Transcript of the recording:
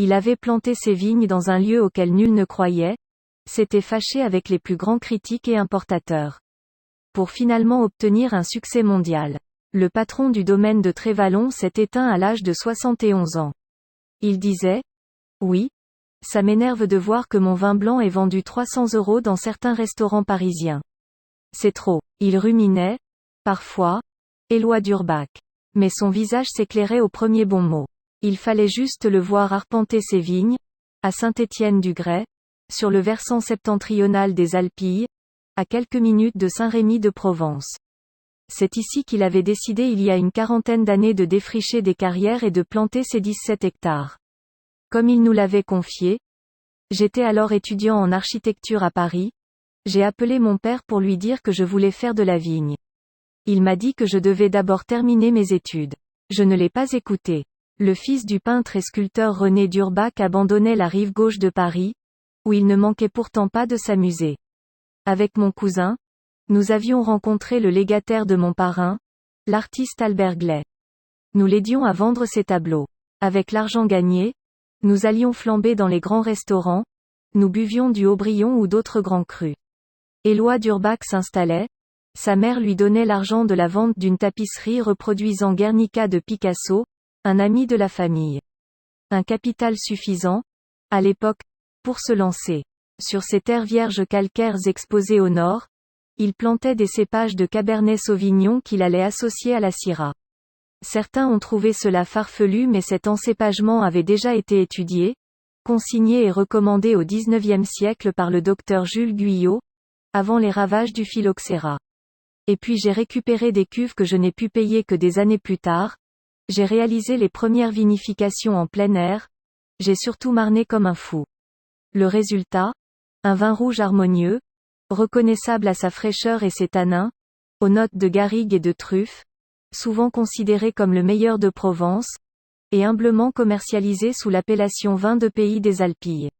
Il avait planté ses vignes dans un lieu auquel nul ne croyait, s'était fâché avec les plus grands critiques et importateurs. Pour finalement obtenir un succès mondial. Le patron du domaine de Trévalon s'est éteint à l'âge de 71 ans. Il disait: « Oui, ça m'énerve de voir que mon vin blanc est vendu 300 € dans certains restaurants parisiens. C'est trop. » Il ruminait, parfois, Éloi d'Urbach. Mais son visage s'éclairait au premier bon mot. Il fallait juste le voir arpenter ses vignes, à Saint-Étienne-du-Grès, sur le versant septentrional des Alpilles, à quelques minutes de Saint-Rémy de Provence. C'est ici qu'il avait décidé il y a une quarantaine d'années de défricher des carrières et de planter ses 17 hectares. Comme il nous l'avait confié, j'étais alors étudiant en architecture à Paris, j'ai appelé mon père pour lui dire que je voulais faire de la vigne. Il m'a dit que je devais d'abord terminer mes études. Je ne l'ai pas écouté. Le fils du peintre et sculpteur René d'Urbach abandonnait la rive gauche de Paris, où il ne manquait pourtant pas de s'amuser. Avec mon cousin, nous avions rencontré le légataire de mon parrain, l'artiste Albert Gley. Nous l'aidions à vendre ses tableaux. Avec l'argent gagné, nous allions flamber dans les grands restaurants, nous buvions du Haut-Brion ou d'autres grands crus. Éloi d'Urbach s'installait, sa mère lui donnait l'argent de la vente d'une tapisserie reproduisant Guernica de Picasso, un ami de la famille. Un capital suffisant, à l'époque, pour se lancer. Sur ces terres vierges calcaires exposées au nord, il plantait des cépages de Cabernet Sauvignon qu'il allait associer à la Syrah. Certains ont trouvé cela farfelu, mais cet encépagement avait déjà été étudié, consigné et recommandé au XIXe siècle par le docteur Jules Guyot, avant les ravages du phylloxéra. Et puis j'ai récupéré des cuves que je n'ai pu payer que des années plus tard, j'ai réalisé les premières vinifications en plein air, j'ai surtout marné comme un fou. Le résultat? Un vin rouge harmonieux, reconnaissable à sa fraîcheur et ses tanins, aux notes de garrigue et de truffe, souvent considéré comme le meilleur de Provence, et humblement commercialisé sous l'appellation vin de pays des Alpilles.